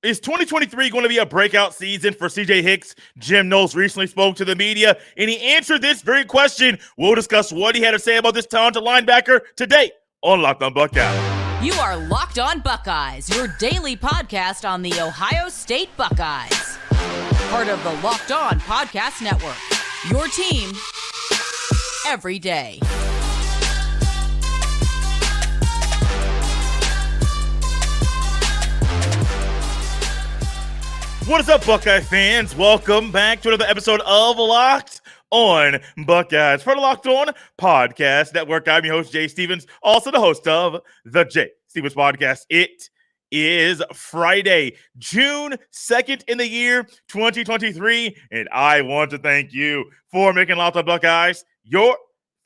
Is 2023 going to be a breakout season for CJ Hicks? Jim Knowles recently spoke to the media, and he answered this very question. We'll discuss what he had to say about this talented linebacker today on Locked On Buckeyes. You are Locked On Buckeyes, your daily podcast on the Ohio State Buckeyes. Part of the Locked On Podcast Network, your team every day. What is up, Buckeye fans? Welcome back to another episode of Locked On Buckeyes for the Locked On Podcast Network. I'm your host, Jay Stevens, also the host of the Jay Stevens Podcast. It is Friday, June 2nd in the year 2023, and I want to thank you for making Locked On Buckeyes your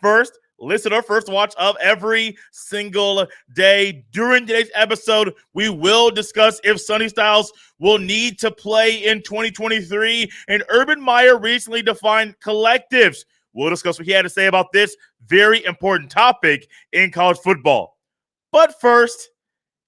first listener, first watch of every single day. During today's episode, we will discuss if Sonny Styles will need to play in 2023, and Urban Meyer recently defined collectives. We'll discuss what he had to say about this very important topic in college football. But first,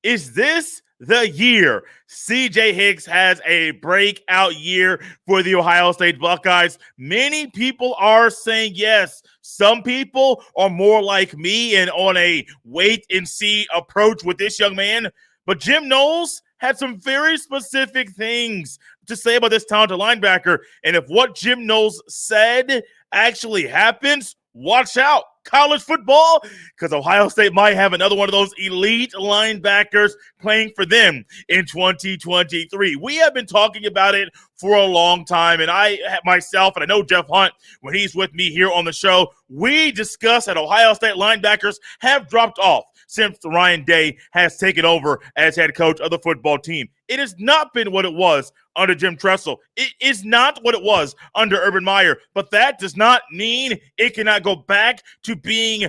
is this the year CJ Hicks has a breakout year for the Ohio State Buckeyes? Many people are saying yes. Some people are more like me and on a wait-and-see approach with this young man. But Jim Knowles had some very specific things to say about this talented linebacker. And if what Jim Knowles said actually happens, watch out. College football, because Ohio State might have another one of those elite linebackers playing for them in 2023. We have been talking about it for a long time, and I myself, and I know Jeff Hunt, when he's with me here on the show, we discuss that Ohio State linebackers have dropped off since Ryan Day has taken over as head coach of the football team. It has not been what it was under Jim Tressel. It is not what it was under Urban Meyer, but that does not mean it cannot go back to being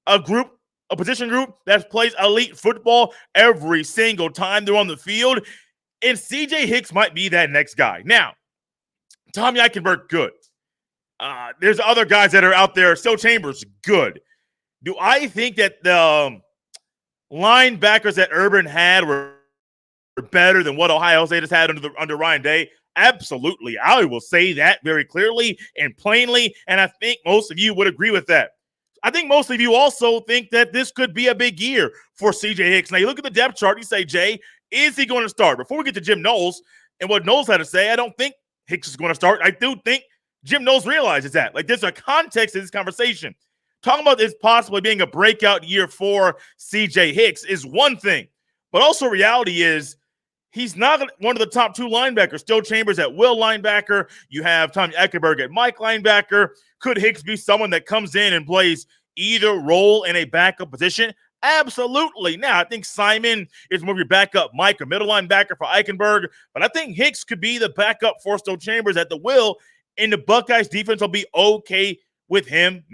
a position group that plays elite football every single time they're on the field. And CJ Hicks might be that next guy. Now, Tommy Eichenberg, good. There's other guys that are out there. Still Chambers, good. Do I think that the linebackers that Urban had were better than what Ohio State has had under Ryan Day? Absolutely. I will say that very clearly and plainly, and I think most of you would agree with that. I think most of you also think that this could be a big year for CJ Hicks. Now, you look at the depth chart, you say, Jay, is he going to start? Before we get to Jim Knowles and what Knowles had to say, I don't think Hicks is going to start. I do think Jim Knowles realizes that. Like, there's a context to this conversation. Talking about this possibly being a breakout year for CJ Hicks is one thing, but also reality is he's not one of the top two linebackers. Still Chambers at will linebacker. You have Tommy Eichenberg at Mike linebacker. Could Hicks be someone that comes in and plays either role in a backup position? Absolutely. Now, I think Simon is more of your backup Mike or middle linebacker for Eichenberg, but I think Hicks could be the backup for Still Chambers at the will, and the Buckeyes defense will be okay with him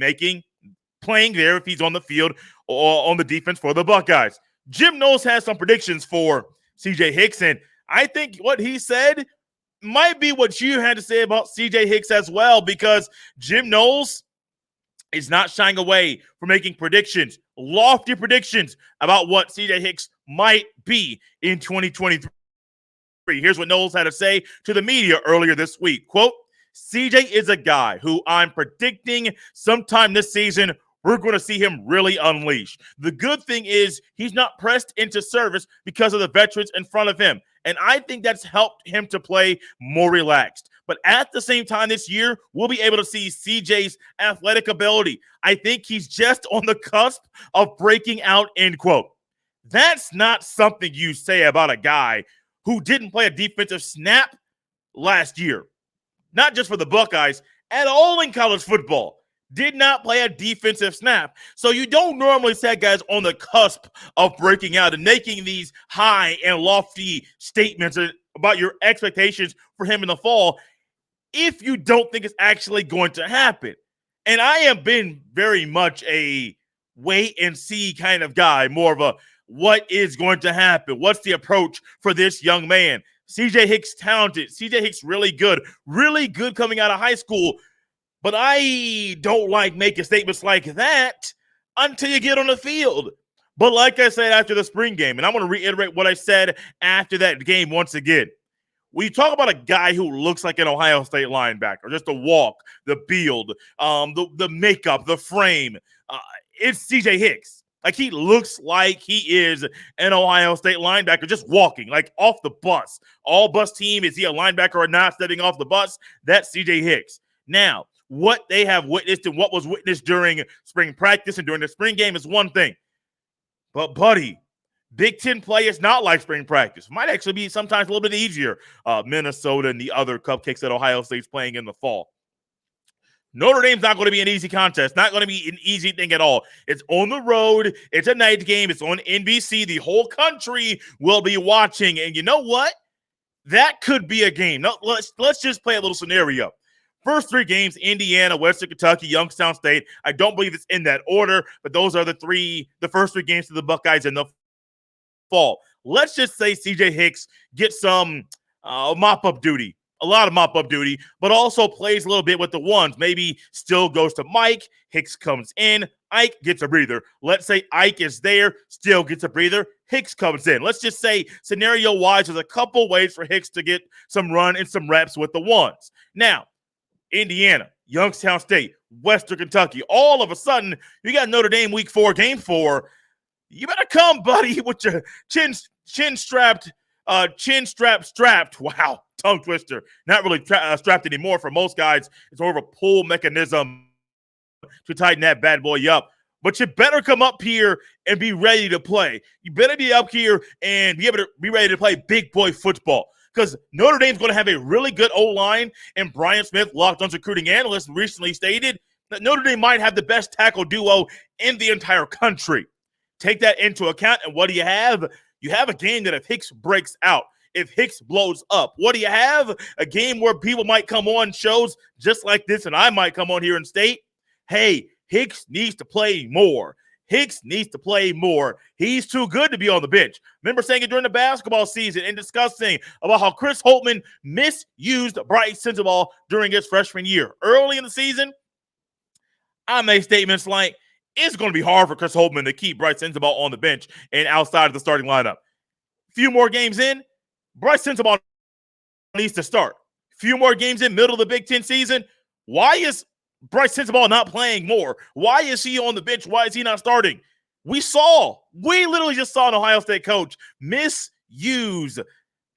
playing there if he's on the field or on the defense for the Buckeyes. Jim Knowles has some predictions for CJ Hicks, and I think what he said might be what you had to say about CJ Hicks as well, because Jim Knowles is not shying away from making predictions, lofty predictions about what CJ Hicks might be in 2023. Here's what Knowles had to say to the media earlier this week. Quote, CJ is a guy who I'm predicting sometime this season we're going to see him really unleash. The good thing is he's not pressed into service because of the veterans in front of him. And I think that's helped him to play more relaxed. But at the same time this year, we'll be able to see CJ's athletic ability. I think he's just on the cusp of breaking out, end quote. That's not something you say about a guy who didn't play a defensive snap last year. Not just for the Buckeyes, at all in college football. Did not play a defensive snap. So you don't normally say guys on the cusp of breaking out and making these high and lofty statements about your expectations for him in the fall if you don't think it's actually going to happen. And I have been very much a wait and see kind of guy, more of a what is going to happen? What's the approach for this young man? CJ Hicks talented. CJ Hicks really good coming out of high school. But I don't like making statements like that until you get on the field. But like I said after the spring game, and I'm going to reiterate what I said after that game once again. When you talk about a guy who looks like an Ohio State linebacker, just the walk, the build, the makeup, the frame, it's CJ Hicks. Like, he looks like he is an Ohio State linebacker just walking, like off the bus. All bus team, is he a linebacker or not stepping off the bus? That's CJ Hicks. Now, what they have witnessed and what was witnessed during spring practice and during the spring game is one thing. But, buddy, Big Ten play is not like spring practice. Might actually be sometimes a little bit easier. Minnesota and the other cupcakes that Ohio State's playing in the fall. Notre Dame's not going to be an easy contest. Not going to be an easy thing at all. It's on the road. It's a night game. It's on NBC. The whole country will be watching. And you know what? That could be a game. Now, let's just play a little scenario. First three games, Indiana, Western Kentucky, Youngstown State. I don't believe it's in that order, but those are the first three games to the Buckeyes in the fall. Let's just say CJ Hicks gets some mop-up duty. A lot of mop-up duty, but also plays a little bit with the ones. Maybe still goes to Mike. Hicks comes in. Ike gets a breather. Let's say Ike is there, still gets a breather. Hicks comes in. Let's just say scenario-wise, there's a couple ways for Hicks to get some run and some reps with the ones. Now, Indiana, Youngstown State, Western Kentucky, all of a sudden, you got Notre Dame week 4, game 4. You better come, buddy, with your chin strapped. Wow, tongue twister. Not really strapped anymore for most guys. It's more of a pull mechanism to tighten that bad boy up. But you better come up here and be ready to play. You better be up here and be able to be ready to play big boy football. Because Notre Dame's going to have a really good O-line, and Brian Smith, Locked On's recruiting analyst, recently stated that Notre Dame might have the best tackle duo in the entire country. Take that into account, and what do you have? You have a game that if Hicks breaks out, if Hicks blows up, what do you have? A game where people might come on shows just like this, and I might come on here and state, hey, Hicks needs to play more. Hicks needs to play more. He's too good to be on the bench. Remember saying it during the basketball season and discussing about how Chris Holtmann misused Bryce Sensabaugh during his freshman year. Early in the season, I made statements like, it's going to be hard for Chris Holtmann to keep Bryce Sensabaugh on the bench and outside of the starting lineup. Few more games in, Bryce Sensabaugh needs to start. Few more games in, middle of the Big Ten season. Why is Bryce Sensabaugh not playing more? Why is he on the bench? Why is he not starting? We literally just saw an Ohio State coach misuse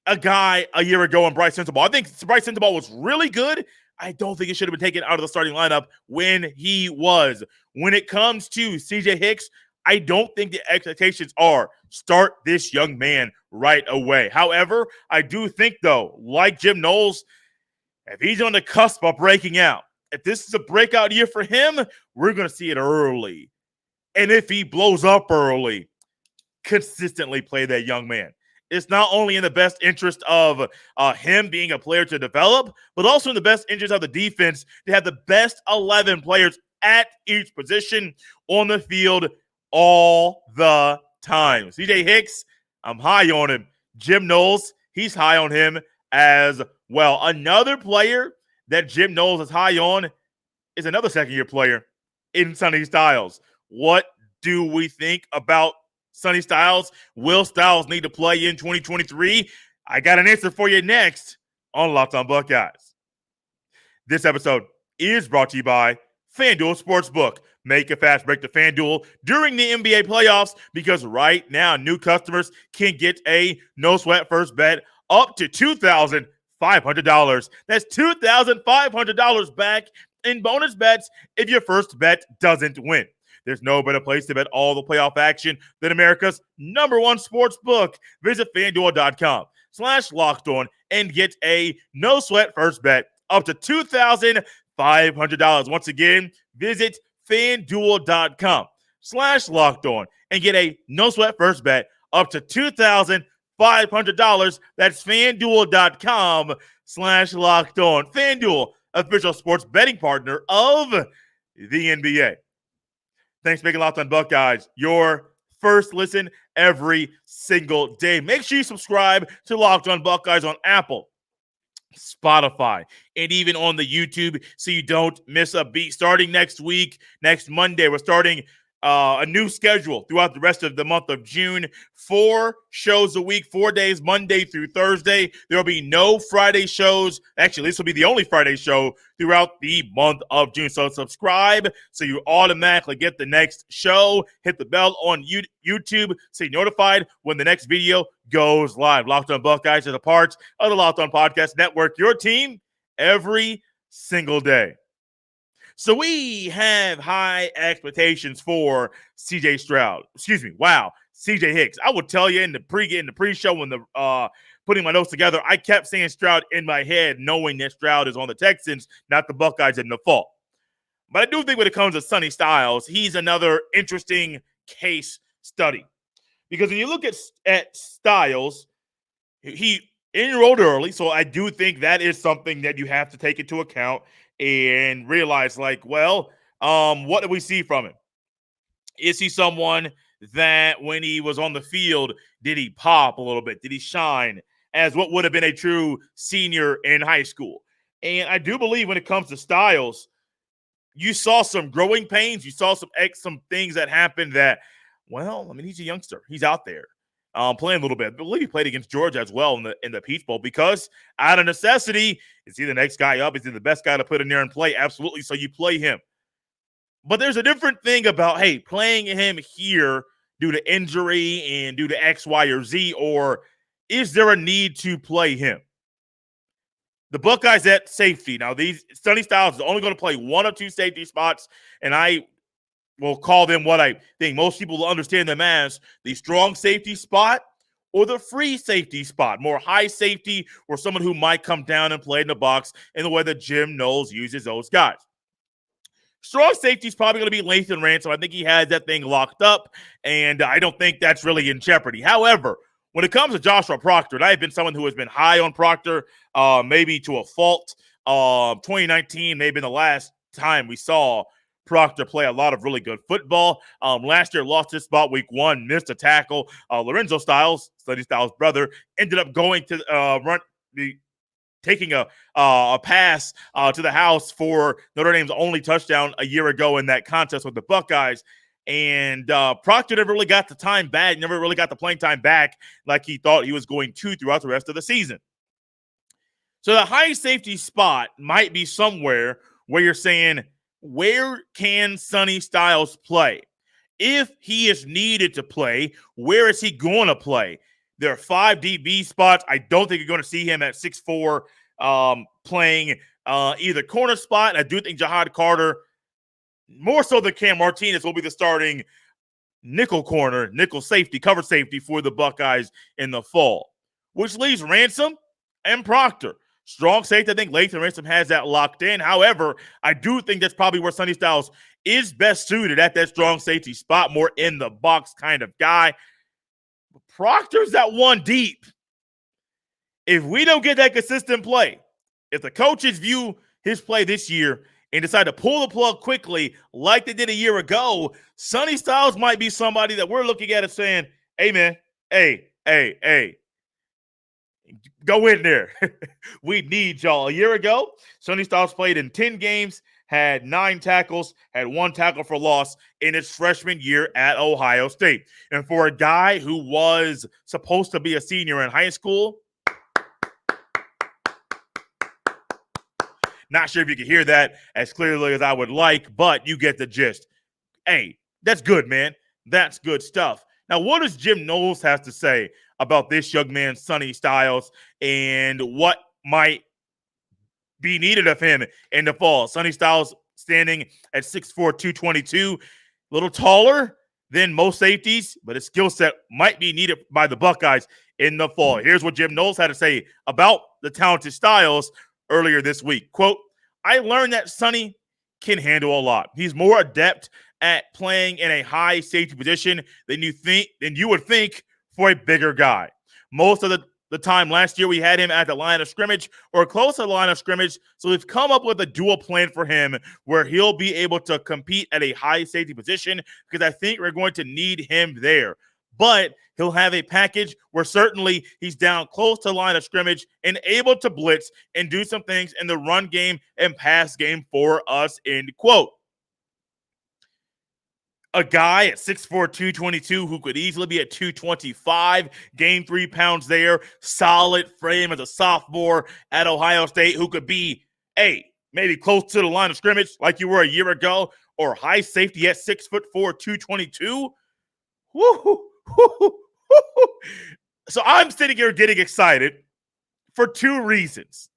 a guy a year ago in Bryce Sensabaugh. I think Bryce Sensabaugh was really good. I don't think he should have been taken out of the starting lineup when he was. When it comes to CJ Hicks, I don't think the expectations are start this young man right away. However, I do think, though, like Jim Knowles, if he's on the cusp of breaking out, if this is a breakout year for him, we're going to see it early. And if he blows up early, consistently play that young man. It's not only in the best interest of him being a player to develop, but also in the best interest of the defense to have the best 11 players at each position on the field all the time. CJ Hicks, I'm high on him. Jim Knowles, he's high on him as well. Another player that Jim Knowles is high on is another second-year player in Sonny Styles. What do we think about Sonny Styles? Will Styles need to play in 2023? I got an answer for you next on Locked On Buckeyes. This episode is brought to you by FanDuel Sportsbook. Make a fast break to FanDuel during the NBA playoffs because right now new customers can get a no-sweat first bet up to $2,500. That's $2,500 back in bonus bets if your first bet doesn't win. There's no better place to bet all the playoff action than America's #1 sports book. Visit FanDuel.com/LockedOn and get a no-sweat first bet up to $2,500. Once again, visit FanDuel.com/LockedOn and get a no-sweat first bet up to $2,500. That's FanDuel.com/LockedOn. FanDuel, official sports betting partner of the NBA. Thanks for making Locked On Buckeyes your first listen every single day. Make sure you subscribe to Locked On Buckeyes on Apple, Spotify, and even on the YouTube so you don't miss a beat. Starting next week, next Monday, we're starting a new schedule throughout the rest of the month of June. 4 shows a week, 4 days, Monday through Thursday. There will be no Friday shows. Actually, this will be the only Friday show throughout the month of June. So subscribe so you automatically get the next show. Hit the bell on YouTube so you're notified when the next video goes live. Locked On Buckeyes is a part of the Locked On Podcast Network, your team every single day. So we have high expectations for CJ Stroud. CJ Hicks. I will tell you in the pre-show when putting my notes together, I kept saying Stroud in my head, knowing that Stroud is on the Texans, not the Buckeyes in the fall. But I do think when it comes to Sonny Styles, he's another interesting case study. Because when you look at Styles, he enrolled early, so I do think that is something that you have to take into account and realize, what do we see from him? Is he someone that when he was on the field, did he pop a little bit? Did he shine as what would have been a true senior in high school? And I do believe when it comes to Styles, you saw some growing pains. You saw some things that happened that, he's a youngster. He's out there playing a little bit. I believe he played against Georgia as well in the Peach Bowl because out of necessity, is he the next guy up? Is he the best guy to put in there and play? Absolutely. So you play him. But there's a different thing about, playing him here due to injury and due to X, Y, or Z, or is there a need to play him? The Buckeyes at safety. Now, Sonny Styles is only going to play one or two safety spots, and I will call them what I think most people will understand them as the strong safety spot or the free safety spot, more high safety or someone who might come down and play in the box in the way that Jim Knowles uses those guys. Strong safety is probably going to be Lathan Ransom. I think he has that thing locked up, and I don't think that's really in jeopardy. However, when it comes to Joshua Proctor, and I've been someone who has been high on Proctor, maybe to a fault. 2019 may have been the last time we saw Proctor play a lot of really good football. Last year, lost his spot week 1, missed a tackle. Lorenzo Styles, Sonny Styles' brother, ended up going to taking a pass to the house for Notre Dame's only touchdown a year ago in that contest with the Buckeyes. And Proctor never really got the time back, never really got the playing time back like he thought he was going to throughout the rest of the season. So the high safety spot might be somewhere where you're saying, where can Sonny Styles play? If he is needed to play, where is he going to play? There are 5 DB spots. I don't think you're going to see him at 6'4", playing either corner spot. I do think Jahad Carter, more so than Cam Martinez, will be the starting nickel corner, nickel safety, cover safety for the Buckeyes in the fall, which leaves Ransom and Proctor. Strong safety, I think Lathan Ransom has that locked in. However, I do think that's probably where Sonny Styles is best suited at that strong safety spot, more in the box kind of guy. Proctor's that one deep. If we don't get that consistent play, if the coaches view his play this year and decide to pull the plug quickly like they did a year ago, Sonny Styles might be somebody that we're looking at and saying, hey, man, hey, go in there. We need y'all. A year ago, Sonny Styles played in 10 games, had 9 tackles, had 1 tackle for loss in his freshman year at Ohio State. And for a guy who was supposed to be a senior in high school, not sure if you can hear that as clearly as I would like, but you get the gist. Hey, that's good, man. That's good stuff. Now, what does Jim Knowles have to say about this young man, Sonny Styles, and what might be needed of him in the fall? Sonny Styles standing at 6'4", 222, a little taller than most safeties, but his skill set might be needed by the Buckeyes in the fall. Here's what Jim Knowles had to say about the talented Styles earlier this week. Quote, I learned that Sonny can handle a lot. He's more adept at playing in a high safety position than you would think for a bigger guy. Most of the time last year, we had him at the line of scrimmage or close to the line of scrimmage. So we've come up with a dual plan for him where he'll be able to compete at a high safety position because I think we're going to need him there. But he'll have a package where certainly he's down close to the line of scrimmage and able to blitz and do some things in the run game and pass game for us, end quote. a guy at 6'4", 222 who could easily be at 225, gain 3 pounds there, solid frame as a sophomore at Ohio State who could be, maybe close to the line of scrimmage like you were a year ago, or high safety at 6'4", 222. Woo-hoo, woo-hoo, woo-hoo. So I'm sitting here getting excited for 2 reasons.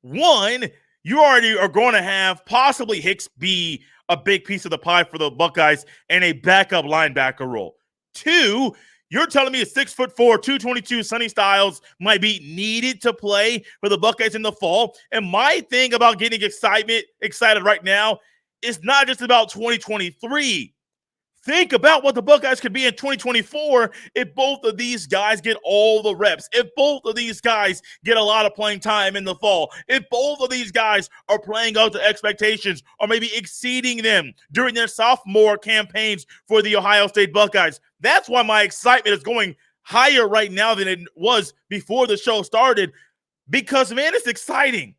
One, you already are going to have possibly Hicks be a big piece of the pie for the Buckeyes and a backup linebacker role. 2, you're telling me a 6'4", 222 Sonny Styles might be needed to play for the Buckeyes in the fall. And my thing about getting excited right now is not just about 2023. Think about what the Buckeyes could be in 2024 if both of these guys get all the reps, if both of these guys get a lot of playing time in the fall, if both of these guys are playing out to expectations or maybe exceeding them during their sophomore campaigns for the Ohio State Buckeyes. That's why my excitement is going higher right now than it was before the show started, because, man, it's exciting.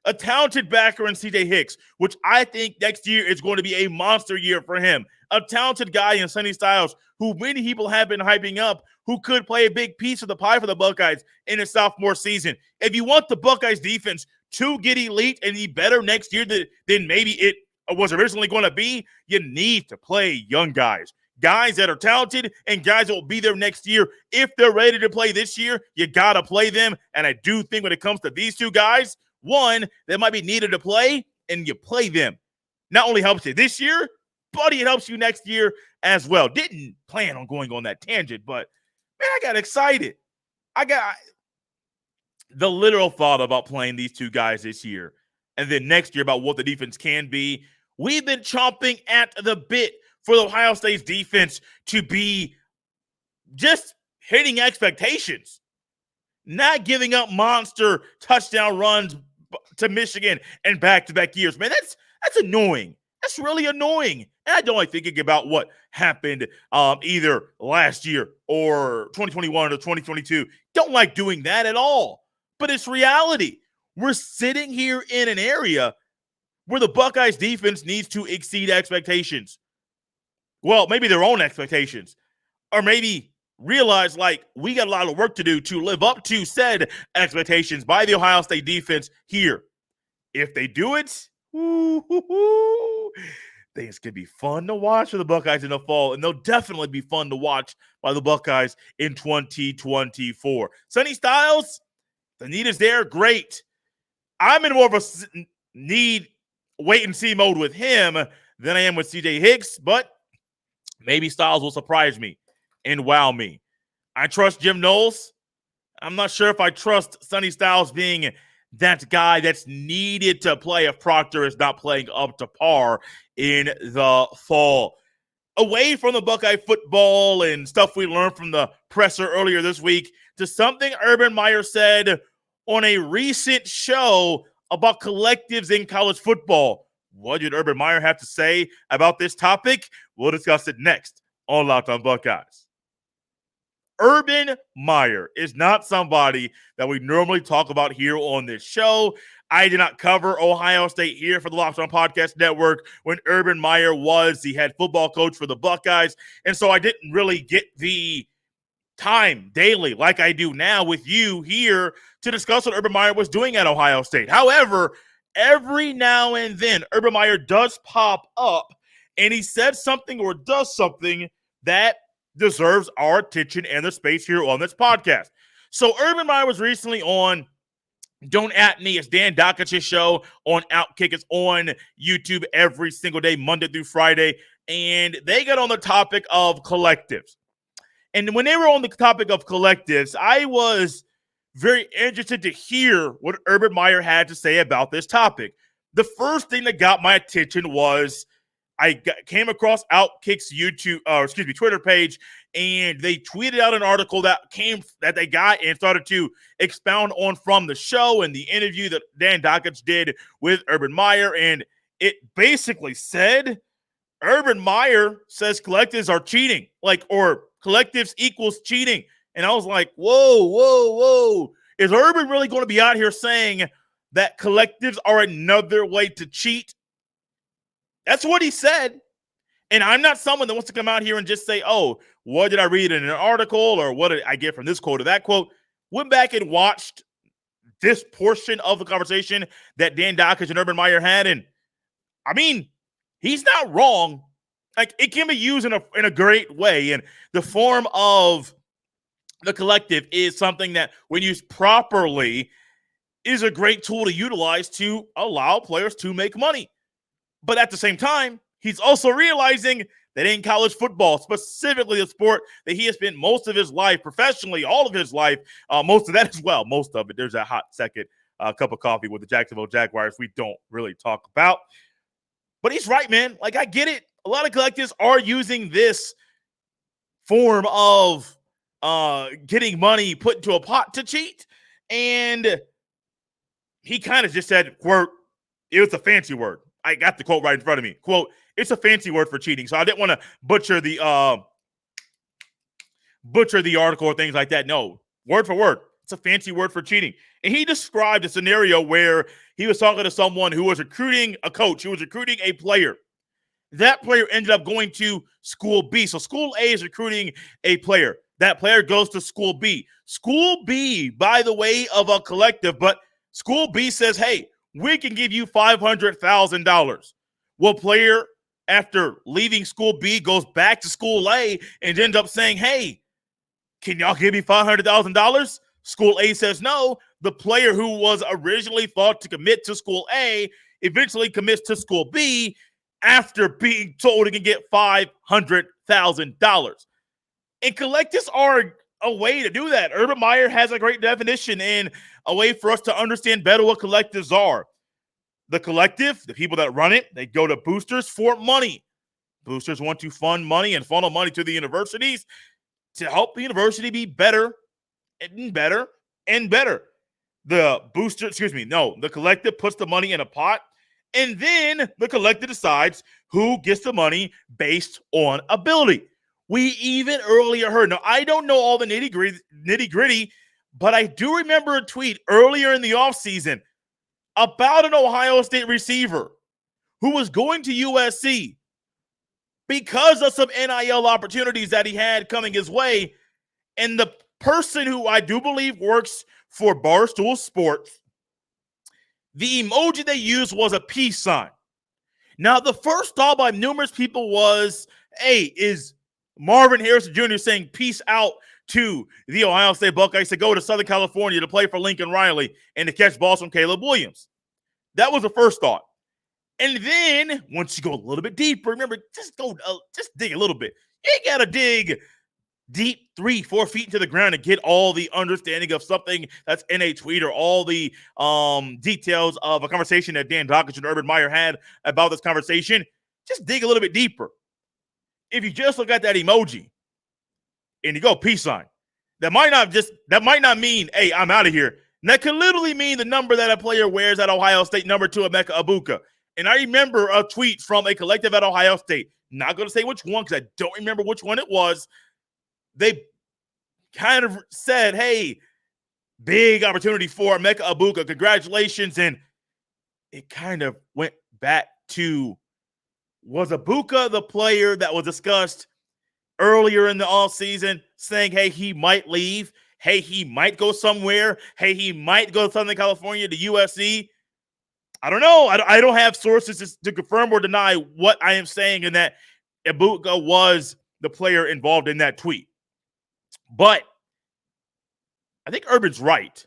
A talented backer in C.J. Hicks, which I think next year is going to be a monster year for him. A talented guy in Sonny Styles, who many people have been hyping up, who could play a big piece of the pie for the Buckeyes in his sophomore season. If you want the Buckeyes defense to get elite and be better next year than maybe it was originally going to be, you need to play young guys. Guys that are talented and guys that will be there next year. If they're ready to play this year, you got to play them. And I do think when it comes to these 2 guys, one, they might be needed to play, and you play them. Not only helps you this year, but it helps you next year as well. Didn't plan on going on that tangent, but, man, I got excited. I got the literal thought about playing these 2 guys this year, and then next year about what the defense can be. We've been chomping at the bit for the Ohio State's defense to be just hitting expectations, not giving up monster touchdown runs to Michigan and back-to-back years. Man, that's annoying. That's really annoying. And I don't like thinking about what happened either last year or 2021 or 2022. Don't like doing that at all. But it's reality. We're sitting here in an area where the Buckeyes defense needs to exceed expectations. Well, maybe their own expectations. Or maybe realize, like, we got a lot of work to do to live up to said expectations by the Ohio State defense here. If they do it, things can be fun to watch for the Buckeyes in the fall, and they'll definitely be fun to watch by the Buckeyes in 2024. Sonny Styles, the need is there, great. I'm in more of a need wait-and-see mode with him than I am with C.J. Hicks, but maybe Styles will surprise me and wow me. I trust Jim Knowles. I'm not sure if I trust Sonny Styles being that guy that's needed to play if Proctor is not playing up to par in the fall. Away from the Buckeye football and stuff we learned from the presser earlier this week to something Urban Meyer said on a recent show about collectives in college football. What did Urban Meyer have to say about this topic? We'll discuss it next on Locked on Buckeyes. Urban Meyer is not somebody that we normally talk about here on this show. I did not cover Ohio State here for the Locked on Podcast Network when Urban Meyer was the head football coach for the Buckeyes. And so I didn't really get the time daily like I do now with you here to discuss what Urban Meyer was doing at Ohio State. However, every now and then, Urban Meyer does pop up and he says something or does something that deserves our attention and the space here on this podcast. So Urban Meyer was recently on Don't At Me. It's Dan Dockich's show on Outkick. It's on YouTube every single day, Monday through Friday. And they got on the topic of collectives. And when they were on the topic of collectives, I was very interested to hear what Urban Meyer had to say about this topic. The first thing that got my attention was came across Outkick's Twitter page, and they tweeted out an article that they got and started to expound on from the show and the interview that Dan Dockich did with Urban Meyer. And it basically said, Urban Meyer says collectives are cheating, or collectives equals cheating. And I was like, whoa. Is Urban really going to be out here saying that collectives are another way to cheat? That's what he said. And I'm not someone that wants to come out here and just say, oh, what did I read in an article or what did I get from this quote or that quote? Went back and watched this portion of the conversation that Dan Dockage and Urban Meyer had. And I mean, he's not wrong. Like, it can be used in a great way. And the form of the collective is something that, when used properly, is a great tool to utilize to allow players to make money. But at the same time, he's also realizing that in college football, specifically the sport that he has spent most of his life professionally, all of his life, most of that as well, most of it, there's a hot second cup of coffee with the Jacksonville Jaguars we don't really talk about. But he's right, man. Like, I get it. A lot of collectives are using this form of getting money put into a pot to cheat. And he kind of just said, quote, it was a fancy word. I got the quote right in front of me. Quote, it's a fancy word for cheating. So I didn't want to butcher the article or things like that. No, word for word. It's a fancy word for cheating. And he described a scenario where he was talking to someone who was recruiting a coach, who was recruiting a player. That player ended up going to school B. So school A is recruiting a player. That player goes to school B. School B, by the way, of a collective, but school B says, hey, we can give you $500,000. Well, player, after leaving school B, goes back to school A and ends up saying, hey, can y'all give me $500,000? School A says no. The player who was originally thought to commit to school A eventually commits to school B after being told he can get $500,000. And collectives are a way to do that. Urban Meyer has a great definition and a way for us to understand better what collectives are. The collective, the people that run it, they go to boosters for money. Boosters want to fund money and funnel money to the universities to help the university be better and better and better. The collective puts the money in a pot, and then the collective decides who gets the money based on ability. We even earlier heard, now I don't know all the nitty-gritty, but I do remember a tweet earlier in the offseason about an Ohio State receiver who was going to USC because of some NIL opportunities that he had coming his way. And the person who I do believe works for Barstool Sports, the emoji they used was a peace sign. Now, the first thought by numerous people was, hey, is Marvin Harrison Jr. saying peace out to the Ohio State Buckeyes to go to Southern California to play for Lincoln Riley and to catch balls from Caleb Williams? That was the first thought. And then once you go a little bit deeper, remember, just dig a little bit. You ain't got to dig deep 3-4 feet into the ground to get all the understanding of something that's in a tweet or all the details of a conversation that Dan Dockage and Urban Meyer had about this conversation. Just dig a little bit deeper. If you just look at that emoji and you go peace sign, that might not mean, hey, I'm out of here. And that could literally mean the number that a player wears at Ohio State, number 2, Emeka Egbuka. And I remember a tweet from a collective at Ohio State. Not going to say which one because I don't remember which one it was. They kind of said, hey, big opportunity for Emeka Egbuka. Congratulations. And it kind of went back to, was Egbuka the player that was discussed earlier in the offseason saying, hey, he might leave. Hey, he might go somewhere. Hey, he might go to Southern California to USC. I don't know. I don't have sources to confirm or deny what I am saying in that Egbuka was the player involved in that tweet. But I think Urban's right.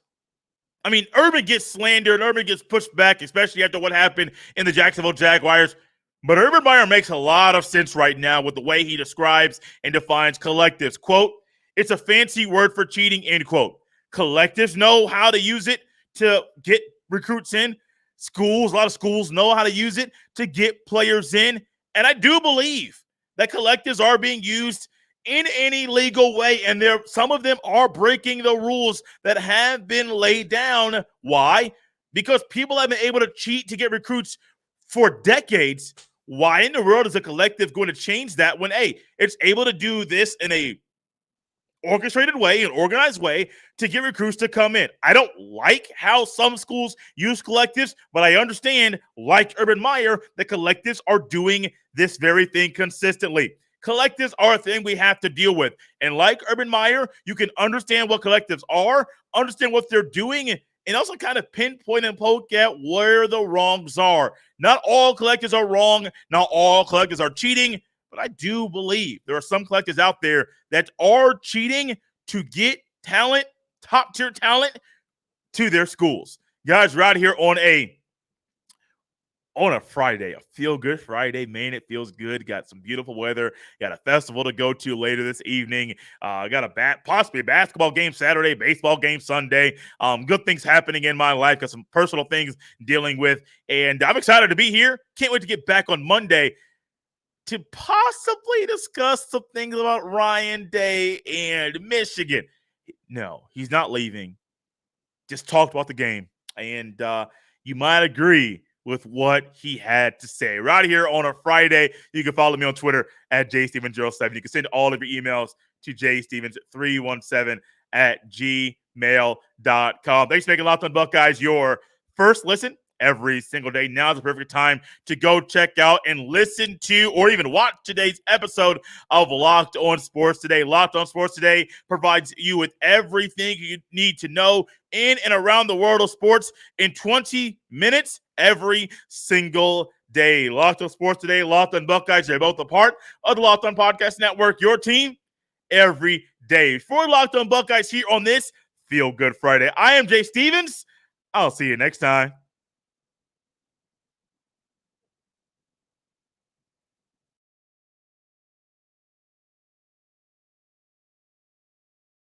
I mean, Urban gets slandered. Urban gets pushed back, especially after what happened in the Jacksonville Jaguars. But Urban Meyer makes a lot of sense right now with the way he describes and defines collectives. Quote, it's a fancy word for cheating, end quote. Collectives know how to use it to get recruits in. A lot of schools know how to use it to get players in. And I do believe that collectives are being used in any legal way, and some of them are breaking the rules that have been laid down. Why? Because people have been able to cheat to get recruits for decades. Why in the world is a collective going to change that when, hey, it's able to do this in a orchestrated way, an organized way to get recruits to come in? I don't like how some schools use collectives, but I understand, like Urban Meyer, that collectives are doing this very thing consistently. Collectives are a thing we have to deal with. And like Urban Meyer, you can understand what collectives are, understand what they're doing, and also kind of pinpoint and poke at where the wrongs are. Not all collectives are wrong. Not all collectives are cheating. But I do believe there are some collectives out there that are cheating to get talent, top-tier talent, to their schools. Guys, we're out here on a Friday, a feel-good Friday. Man, it feels good. Got some beautiful weather. Got a festival to go to later this evening. Got possibly a basketball game Saturday, baseball game Sunday. Good things happening in my life. Got some personal things dealing with. And I'm excited to be here. Can't wait to get back on Monday to possibly discuss some things about Ryan Day and Michigan. No, he's not leaving. Just talked about the game. And you might agree with what he had to say. Right here on a Friday, you can follow me on Twitter at jstevens07. You can send all of your emails to jstevens317@gmail.com. Thanks for making Locked On Buckeyes your first listen every single day. Now is the perfect time to go check out and listen to or even watch today's episode of Locked On Sports Today. Locked On Sports Today provides you with everything you need to know in and around the world of sports in 20 minutes every single day. Locked On Sports Today, Locked On Buckeyes, they're both a part of the Locked On Podcast Network, your team every day. For Locked On Buckeyes here on this Feel Good Friday, I am Jay Stevens. I'll see you next time.